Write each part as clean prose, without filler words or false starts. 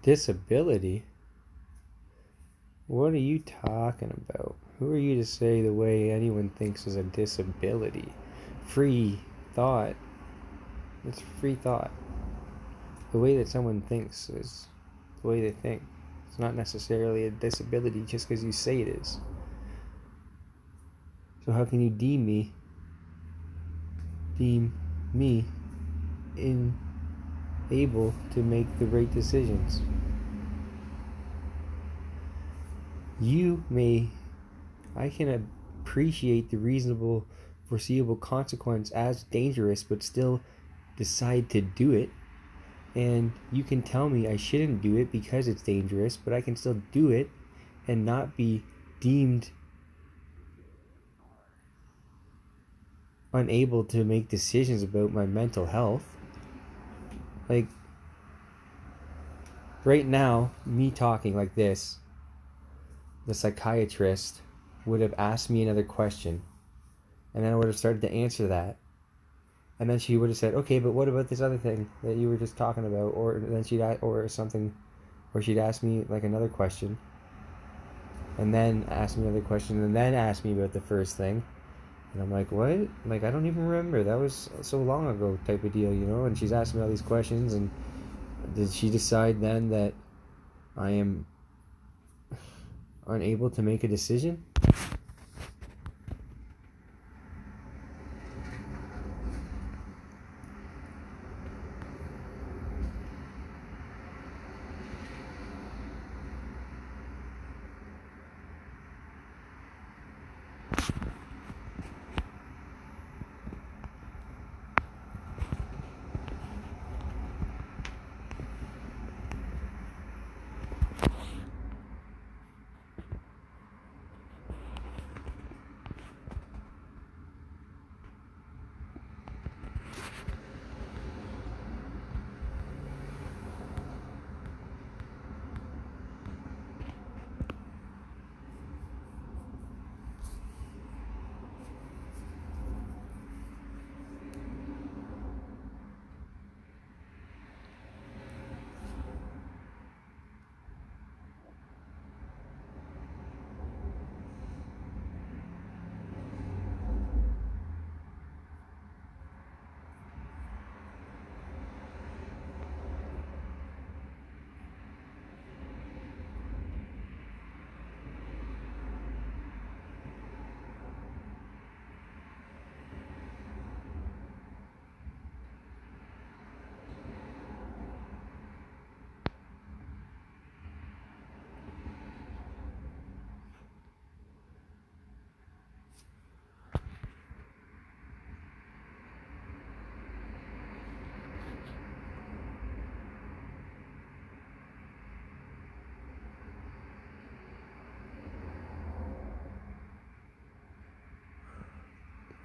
Disability? What are you talking about? Who are you to say the way anyone thinks is a disability? Free thought. It's free thought. The way that someone thinks is the way they think. It's not necessarily a disability just because you say it is. So how can you deem me unable to make the right decisions? I can appreciate the reasonable, foreseeable consequence as dangerous, but still decide to do it. And you can tell me I shouldn't do it because it's dangerous, but I can still do it and not be deemed unable to make decisions about my mental health. Like, right now, me talking like this, the psychiatrist would have asked me another question, and then I would have started to answer that. And then she would have said, okay, but what about this other thing that you were just talking about? Or then she'd ask me like another question, and then ask me another question, and then ask me about the first thing. And I'm like, what? Like, I don't even remember. That was so long ago type of deal, And she's asking me all these questions, and did she decide then that I am unable to make a decision?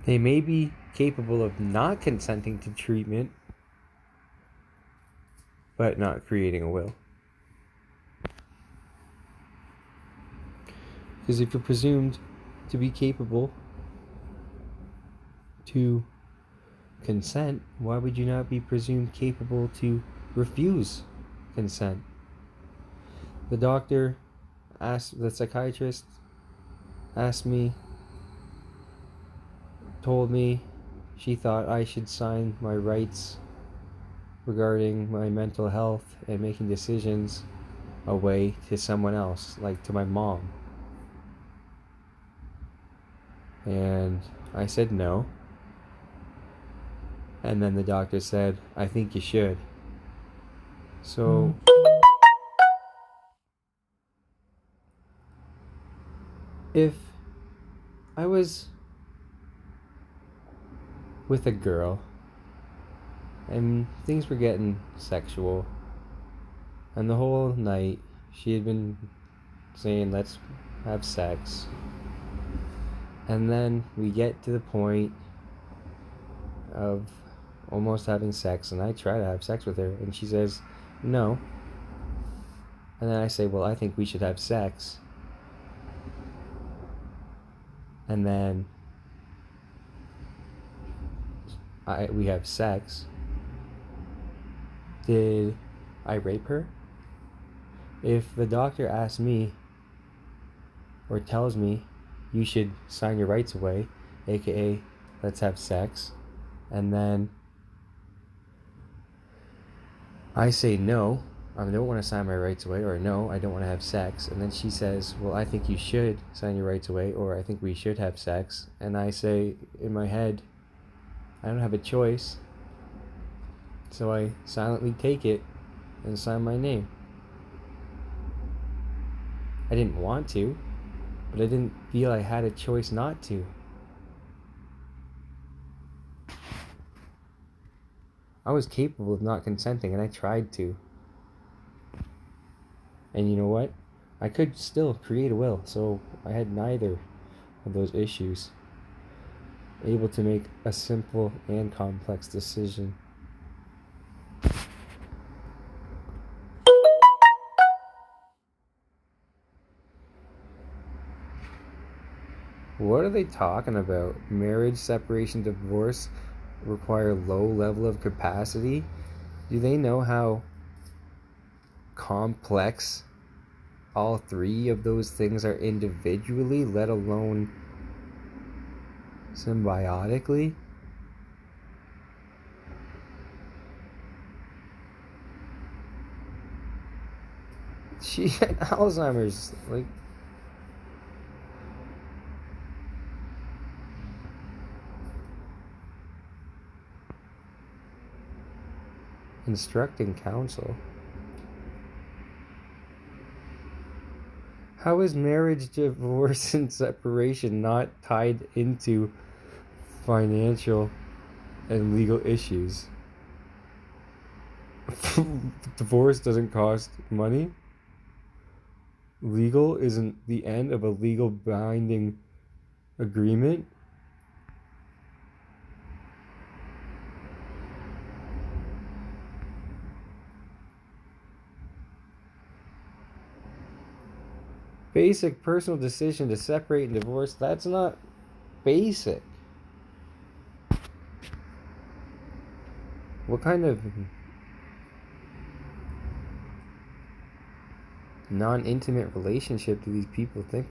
They may be capable of not consenting to treatment, but not creating a will. Because if you're presumed to be capable to consent, why would you not be presumed capable to refuse consent? The psychiatrist told me she thought I should sign my rights regarding my mental health and making decisions away to someone else, like to my mom. And I said no. And then the doctor said, I think you should. So if I was with a girl and things were getting sexual, and the whole night she had been saying, let's have sex, and then we get to the point of almost having sex, and I try to have sex with her, and she says no, and then I say, well, I think we should have sex, and then we have sex. Did I rape her? If the doctor asks me or tells me you should sign your rights away, aka let's have sex, and then I say no, I don't want to sign my rights away, or no, I don't want to have sex, and then she says, well, I think you should sign your rights away, or I think we should have sex, and I say in my head, I don't have a choice, so I silently take it and sign my name. I didn't want to, but I didn't feel I had a choice not to. I was capable of not consenting, and I tried to. And you know what? I could still create a will, so I had neither of those issues. Able to make a simple and complex decision. What are they talking about? Marriage, separation, divorce require low level of capacity? Do they know how complex all three of those things are individually, let alone symbiotically? She had Alzheimer's, like, instructing counsel. How is marriage, divorce, and separation not tied into financial and legal issues? Divorce doesn't cost money. Legal isn't the end of a legal binding agreement. Basic personal decision to separate and divorce, that's not basic. What kind of non-intimate relationship do these people think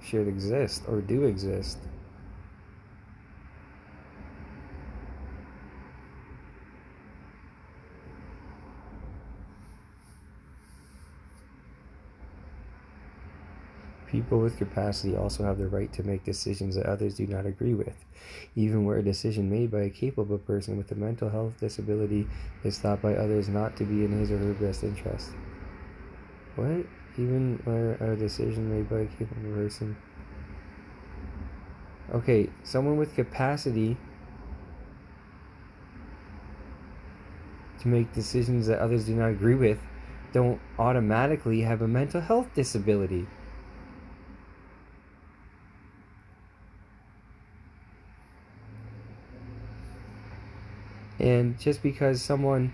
should exist or do exist? People with capacity also have the right to make decisions that others do not agree with, even where a decision made by a capable person with a mental health disability is thought by others not to be in his or her best interest. What? Even where a decision made by a capable person? Okay, someone with capacity to make decisions that others do not agree with don't automatically have a mental health disability. And just because someone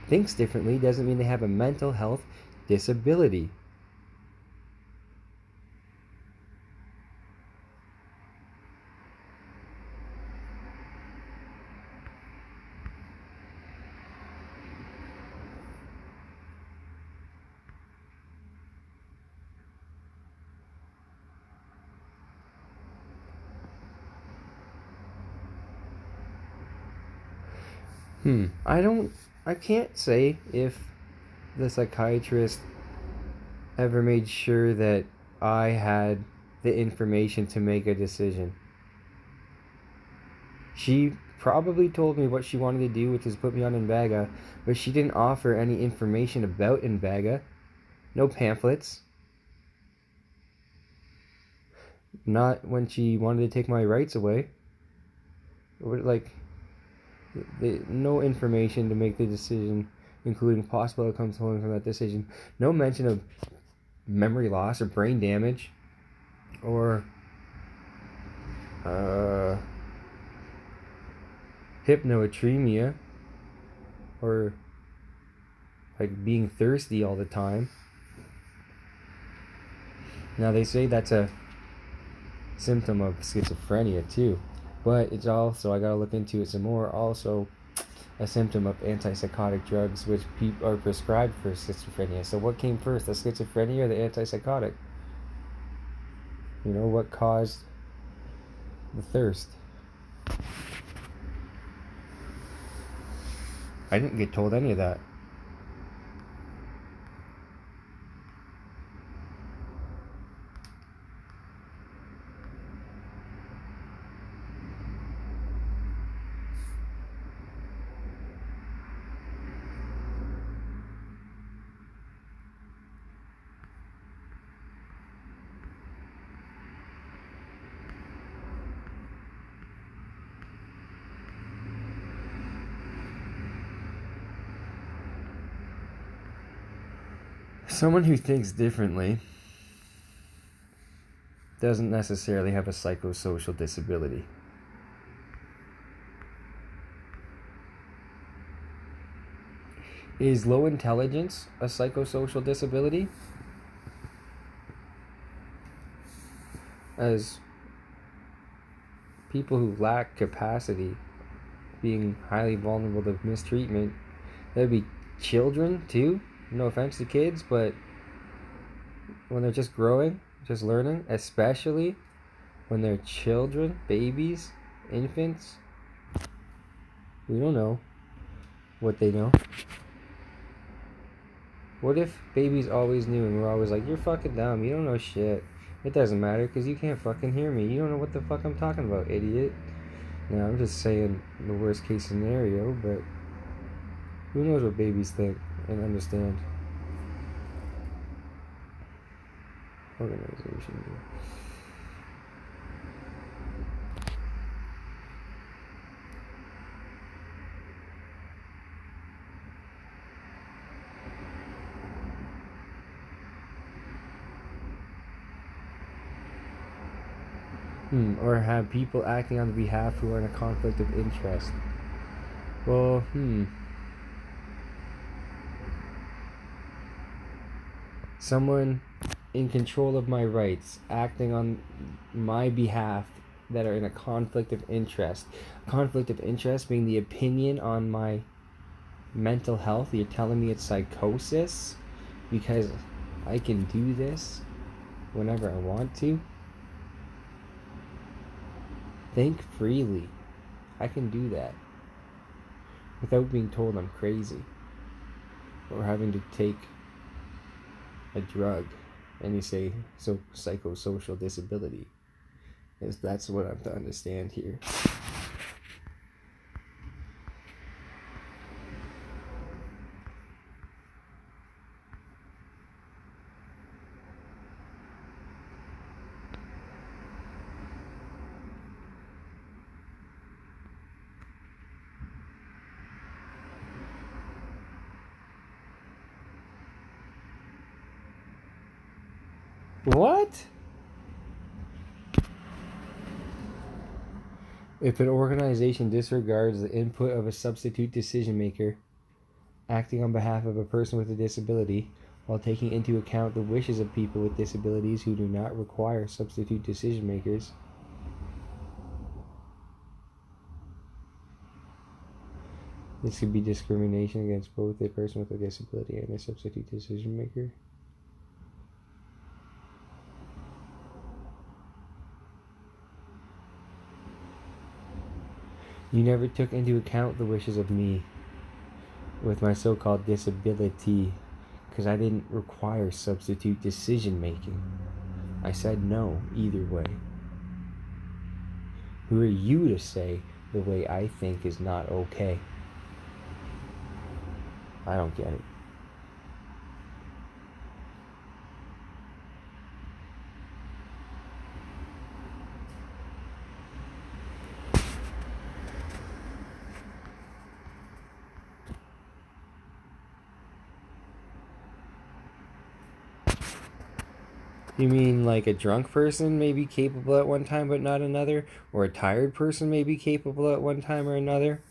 thinks differently doesn't mean they have a mental health disability. I can't say if the psychiatrist ever made sure that I had the information to make a decision. She probably told me what she wanted to do, which was put me on Invega, but she didn't offer any information about Invega. No pamphlets. Not when she wanted to take my rights away. No information to make the decision, including possible outcomes flowing from that decision. No mention of memory loss or brain damage or hypnoatremia or like being thirsty all the time. Now they say that's a symptom of schizophrenia too, but it's also, I gotta look into it some more. Also, a symptom of antipsychotic drugs which are prescribed for schizophrenia. So what came first, the schizophrenia or the antipsychotic? You know, what caused the thirst? I didn't get told any of that. Someone who thinks differently doesn't necessarily have a psychosocial disability. Is low intelligence a psychosocial disability? As people who lack capacity being highly vulnerable to mistreatment, that would be children too. No offense to kids, but when they're just growing, just learning, especially when they're children, babies, infants, we don't know what they know. What if babies always knew and we're always like, you're fucking dumb, you don't know shit. It doesn't matter because you can't fucking hear me. You don't know what the fuck I'm talking about, idiot. Now, I'm just saying the worst case scenario, but who knows what babies think and understand. Organization. Or have people acting on the behalf who are in a conflict of interest. Well, someone in control of my rights acting on my behalf that are in a conflict of interest. Conflict of interest being the opinion on my mental health. You're telling me it's psychosis because I can do this whenever I want to? Think freely. I can do that without being told I'm crazy or having to take a drug. And you say, so psychosocial disability. That's what I'm to understand here. What? If an organization disregards the input of a substitute decision maker acting on behalf of a person with a disability while taking into account the wishes of people with disabilities who do not require substitute decision makers, this could be discrimination against both a person with a disability and a substitute decision maker. You never took into account the wishes of me with my so-called disability because I didn't require substitute decision making. I said no either way. Who are you to say the way I think is not okay? I don't get it. You mean like a drunk person may be capable at one time but not another? Or a tired person may be capable at one time or another?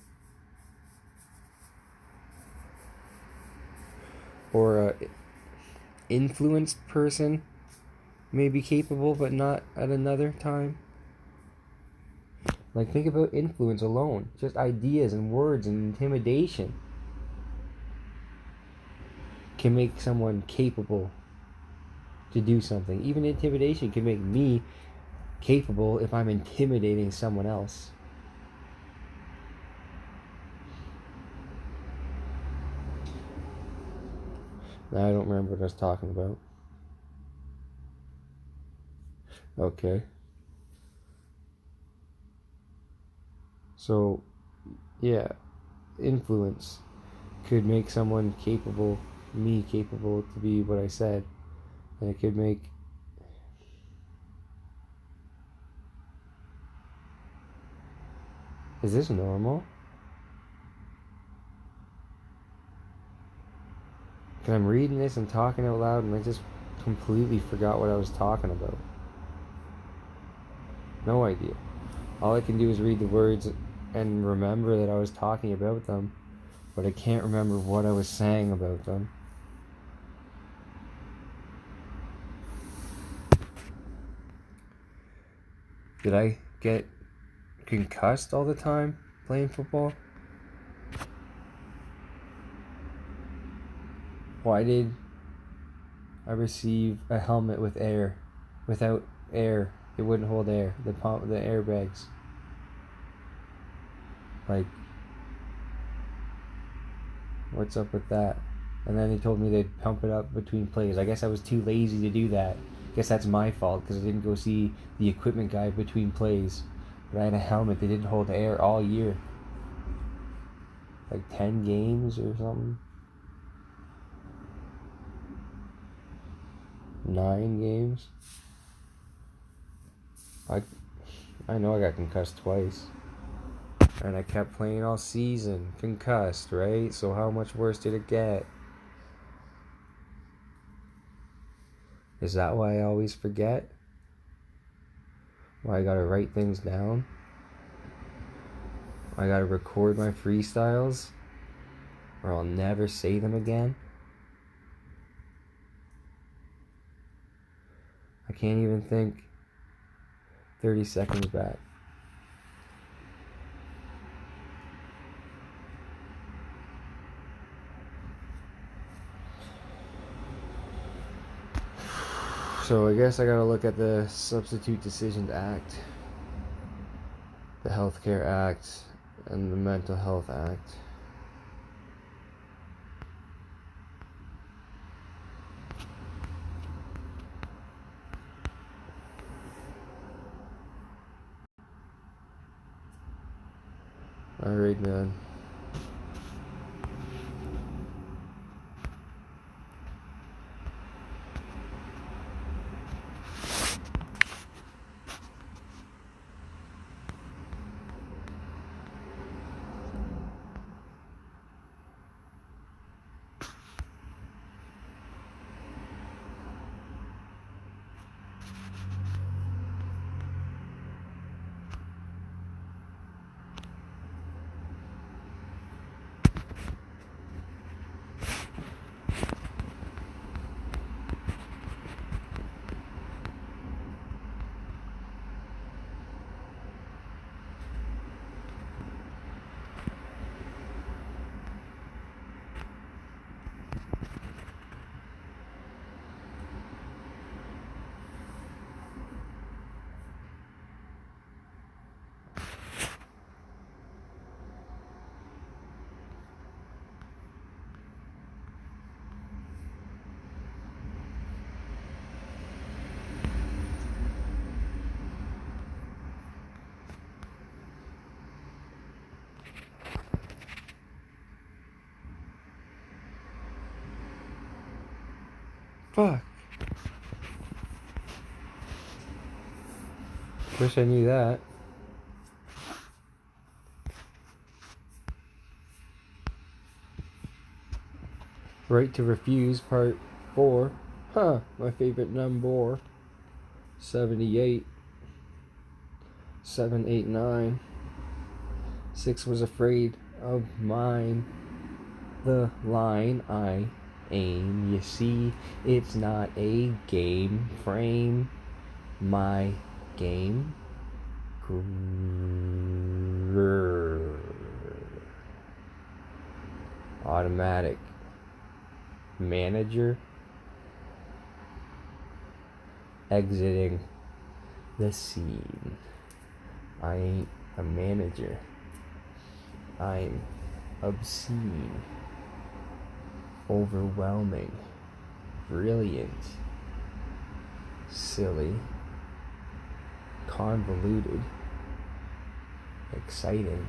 Or a influenced person may be capable but not at another time? Like, think about influence alone. Just ideas and words and intimidation can make someone capable to do something. Even intimidation can make me capable if I'm intimidating someone else. Now I don't remember what I was talking about. Okay. So, yeah, influence could make someone capable, me capable to be what I said. And it could make... Is this normal? Because I'm reading this and talking out loud and I just completely forgot what I was talking about. No idea. All I can do is read the words and remember that I was talking about them, but I can't remember what I was saying about them. Did I get concussed all the time playing football? Why did I receive a helmet with air? Without air, it wouldn't hold air. The airbags. Like, what's up with that? And then they told me they'd pump it up between plays. I guess I was too lazy to do that. I guess that's my fault because I didn't go see the equipment guy between plays. But I had a helmet that didn't hold air all year. Like 10 games or something. 9 games. I know I got concussed twice. And I kept playing all season. Concussed, right? So how much worse did it get? Is that why I always forget? Why I gotta write things down? I gotta record my freestyles? Or I'll never say them again? I can't even think 30 seconds back. So I guess I gotta look at the Substitute Decisions Act, the Healthcare Act, and the Mental Health Act. Alright, man. Fuck. Wish I knew that. Right to Refuse, Part 4. Huh, my favorite number. 78. 7, 8, 9. 6 was afraid of mine. The line I aim. You see, it's not a game. Frame my game. Automatic manager exiting the scene. I ain't a manager. I'm obscene, overwhelming, brilliant, silly, convoluted, exciting.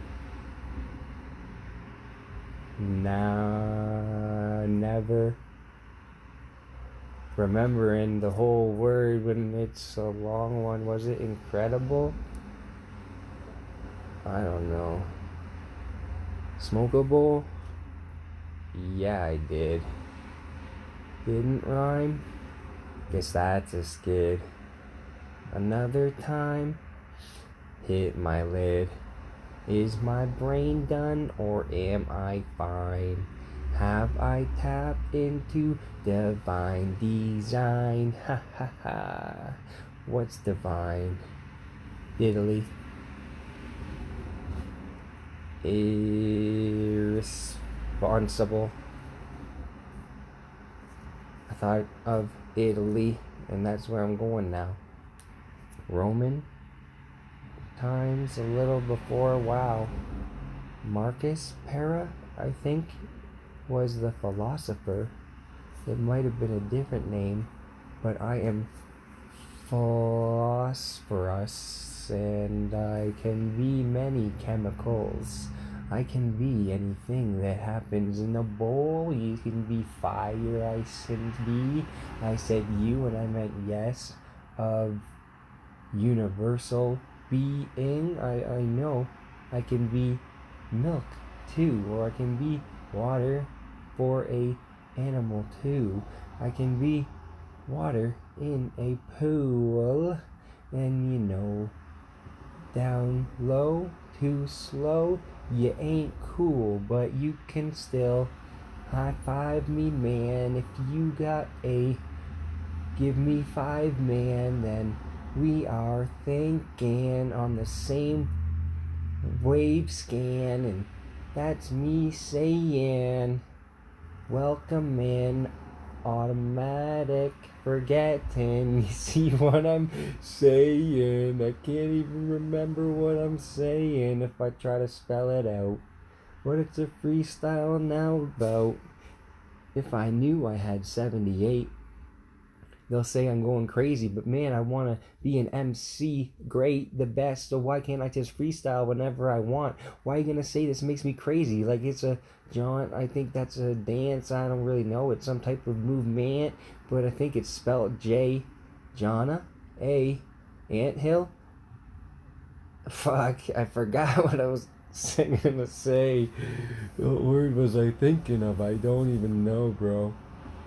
Now, never remembering the whole word when it's a long one. Was it incredible? I don't know. Smokable? Yeah, I did. Didn't rhyme? Guess that's a skid. Another time? Hit my lid. Is my brain done or am I fine? Have I tapped into divine design? Ha ha ha. What's divine? Italy. Irresponsible. I thought of Italy, and that's where I'm going now. Roman times a little before. Wow. Marcus Para, I think, was the philosopher. It might have been a different name, but I am phosphorus, and I can be many chemicals. I can be anything that happens in a bowl. You can be fire, I said be. I said you, and I meant yes. Of universal being, I know. I can be milk too, or I can be water for a animal too. I can be water in a pool, and you know, down low, too slow, you ain't cool, but you can still high five me, man. If you got a give me 5, man, then we are thinking on the same wave scan, and that's me saying welcome in automatic forgetting. You see what I'm saying? I can't even remember what I'm saying if I try to spell it out. What it's a freestyle now about. If I knew I had 78, they'll say I'm going crazy, but man, I want to be an MC, great, the best, so why can't I just freestyle whenever I want? Why are you going to say this makes me crazy? Like it's a jaunt, I think that's a dance, I don't really know, it's some type of movement, but I think it's spelled J, Jonna, A, Anthill. Fuck, I forgot what I was gonna say. What word was I thinking of? I don't even know, bro.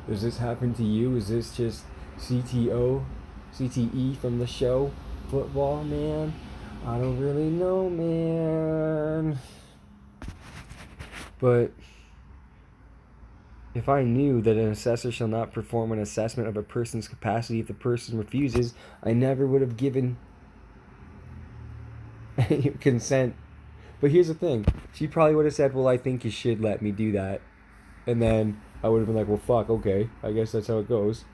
Does this happen to you? Is this just CTE from the show? Football, man? I don't really know, man. But if I knew that an assessor shall not perform an assessment of a person's capacity if the person refuses, I never would have given consent. But here's the thing. She probably would have said, well, I think you should let me do that. And then I would have been like, well, fuck, okay. I guess that's how it goes.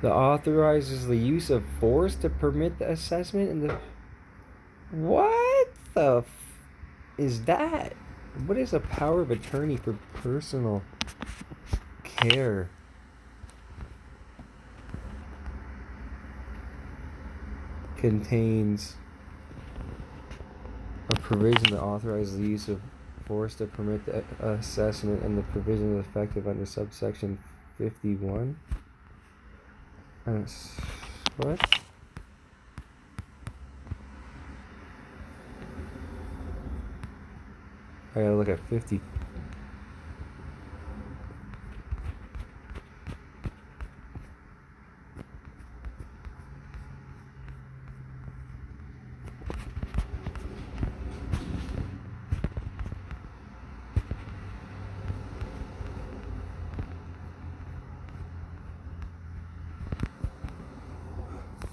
The authorizes the use of force to permit the assessment and the... What the is that? What is a power of attorney for personal care? Contains a provision that authorizes the use of force to permit the assessment, and the provision is effective under subsection 51. What? I gotta look at 50.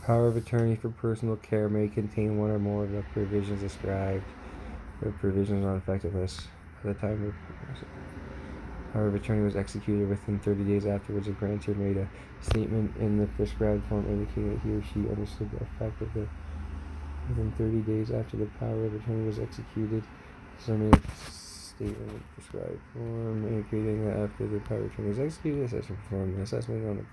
Power of attorney for personal care may contain one or more of the provisions described. The provisions on effectiveness. At the time of power of attorney was executed within 30 days afterwards, the grantor made a statement in the prescribed form indicating that he or she understood the effect of the within 30 days after the power of attorney was executed. So made a statement in the prescribed form indicating that after the power of attorney was executed, the assessor performed an assessment on the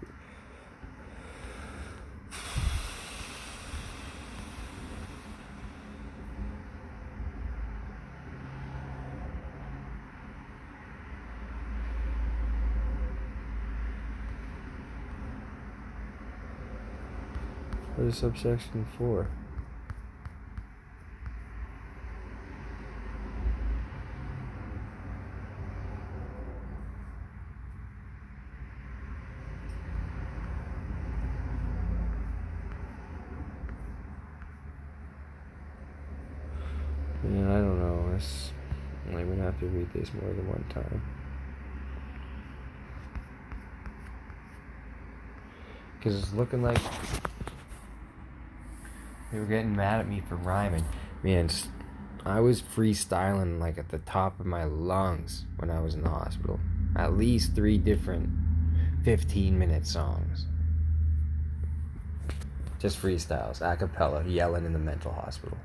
what is subsection 4? Man, I don't know. I'm gonna have to read this more than one time. Because it's looking like they were getting mad at me for rhyming. Man, I was freestyling like at the top of my lungs when I was in the hospital. At least 3 different 15-minute songs. Just freestyles, a cappella, yelling in the mental hospital.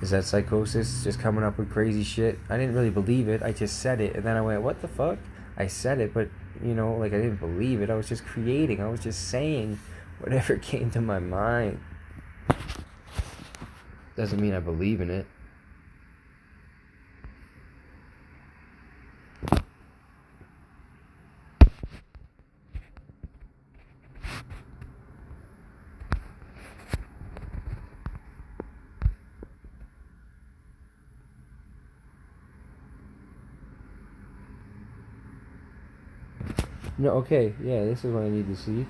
Is that psychosis? Just coming up with crazy shit? I didn't really believe it. I just said it. And then I went, what the fuck? I said it, but, you know, like I didn't believe it. I was just creating. I was just saying whatever came to my mind. Doesn't mean I believe in it. No, okay, yeah, this is what I need to see.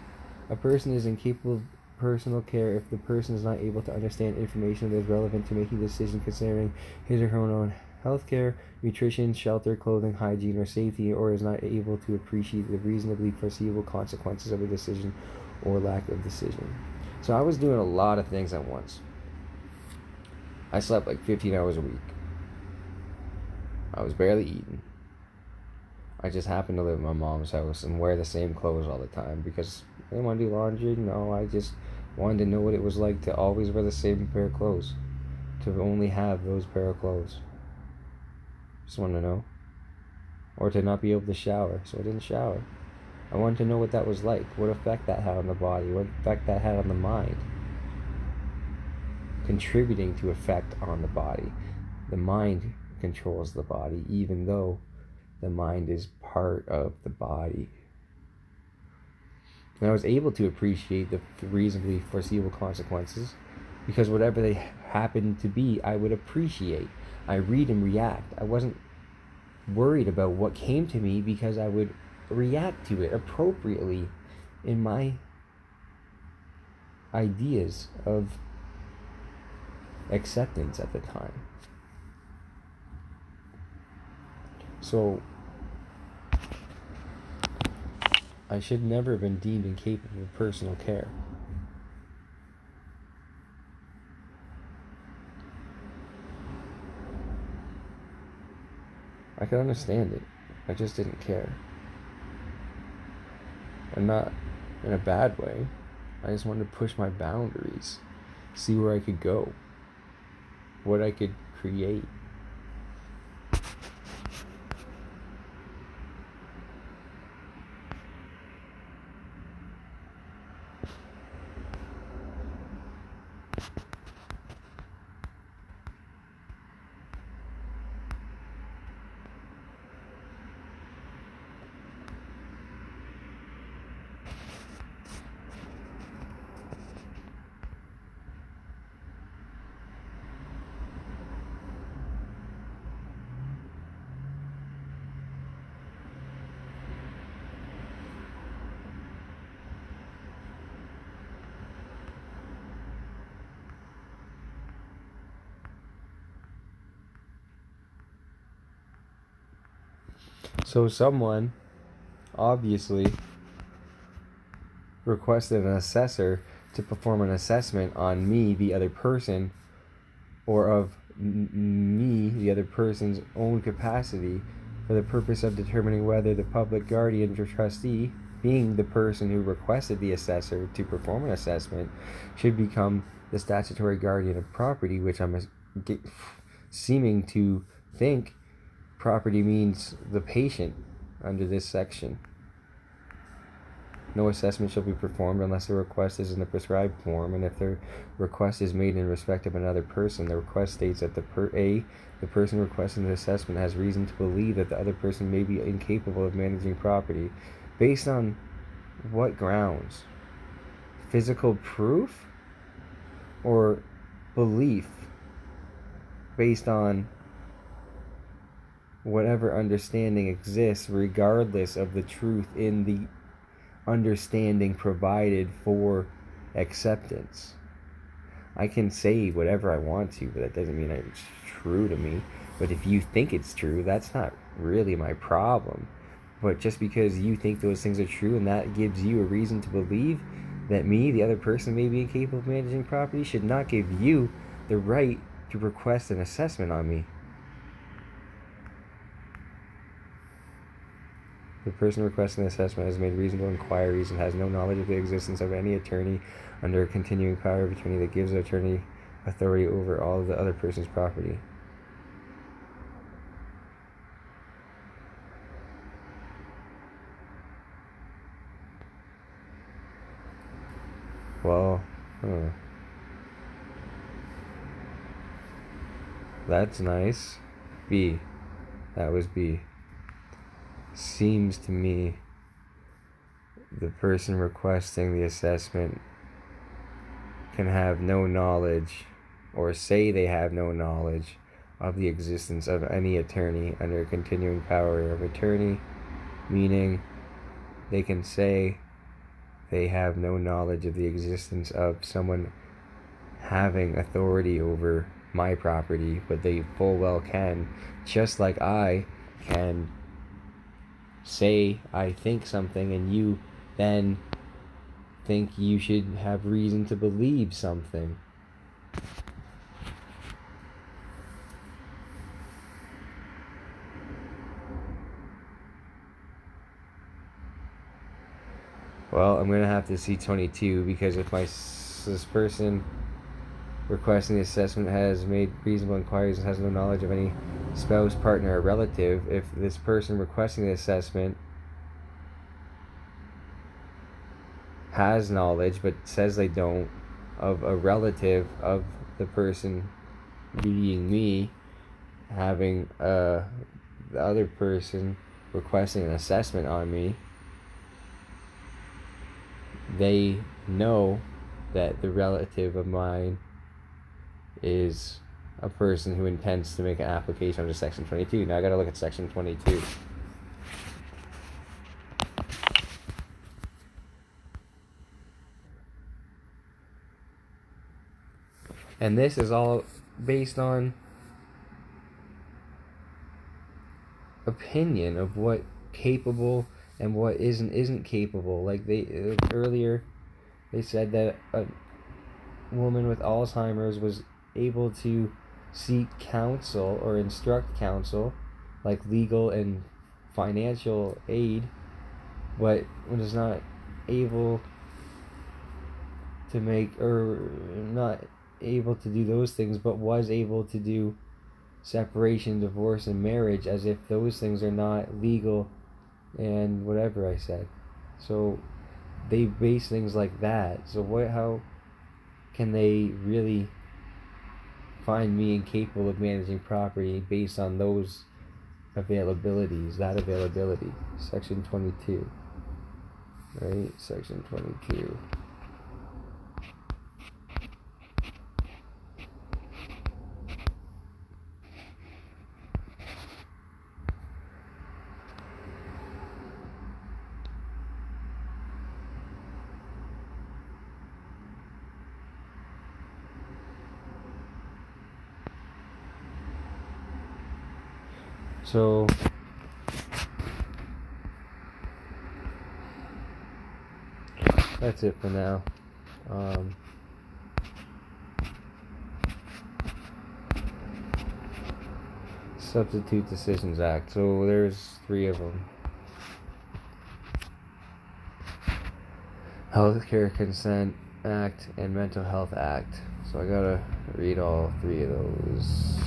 A person is incapable of personal care if the person is not able to understand information that is relevant to making a decision concerning his or her own health care, nutrition, shelter, clothing, hygiene, or safety, or is not able to appreciate the reasonably foreseeable consequences of a decision or lack of decision. So I was doing a lot of things at once. I slept like 15 hours a week. I was barely eating. I just happened to live at my mom's house and wear the same clothes all the time because I didn't want to do laundry. No, I just wanted to know what it was like to always wear the same pair of clothes. To only have those pair of clothes. Just wanted to know. Or to not be able to shower, so I didn't shower. I wanted to know what that was like, what effect that had on the body, what effect that had on the mind. Contributing to effect on the body. The mind controls the body, even though the mind is part of the body. And I was able to appreciate the reasonably foreseeable consequences because whatever they happened to be, I would appreciate. I read and react. I wasn't worried about what came to me because I would react to it appropriately in my ideas of acceptance at the time. So I should never have been deemed incapable of personal care. I could understand it. I just didn't care. And not in a bad way. I just wanted to push my boundaries. See where I could go. What I could create. So someone obviously requested an assessor to perform an assessment on me, the other person, or of me, the other person's own capacity, for the purpose of determining whether the public guardian or trustee, being the person who requested the assessor to perform an assessment, should become the statutory guardian of property, which I'm seeming to think property means the patient under this section. No assessment shall be performed unless the request is in the prescribed form, and if the request is made in respect of another person, the request states that the person requesting the assessment has reason to believe that the other person may be incapable of managing property. Based on what grounds? Physical proof? Or belief based on whatever understanding exists, regardless of the truth in the understanding provided for acceptance. I can say whatever I want to, but that doesn't mean it's true to me. But if you think it's true, that's not really my problem. But just because you think those things are true and that gives you a reason to believe that me, the other person, may be incapable of managing property, should not give you the right to request an assessment on me. The person requesting the assessment has made reasonable inquiries and has no knowledge of the existence of any attorney under a continuing power of attorney that gives the attorney authority over all of the other person's property. Well, that's nice. B. That was B. Seems to me the person requesting the assessment can have no knowledge, or say they have no knowledge, of the existence of any attorney under a continuing power of attorney, meaning they can say they have no knowledge of the existence of someone having authority over my property, but they full well can, just like I can say I think something and you then think you should have reason to believe something. Well, I'm going to have to see 22, because if this person requesting the assessment has made reasonable inquiries and has no knowledge of any spouse, partner, or relative, if this person requesting the assessment has knowledge but says they don't of a relative of the person, being me, having the other person requesting an assessment on me, they know that the relative of mine is a person who intends to make an application under Section 22. Now I gotta look at Section 22. And this is all based on opinion of what capable and what isn't capable. Like they earlier, they said that a woman with Alzheimer's was able to seek counsel or instruct counsel, like legal and financial aid, but was not able to make, or not able to do those things, but was able to do separation, divorce, and marriage, as if those things are not legal and whatever I said. So they base things like that. So how can they really find me incapable of managing property based on those availabilities, that availability? Section 22. Right? Section 22. So that's it for now. Substitute Decisions Act. So there's 3 of them. Healthcare Consent Act and Mental Health Act. So I gotta read all 3 of those.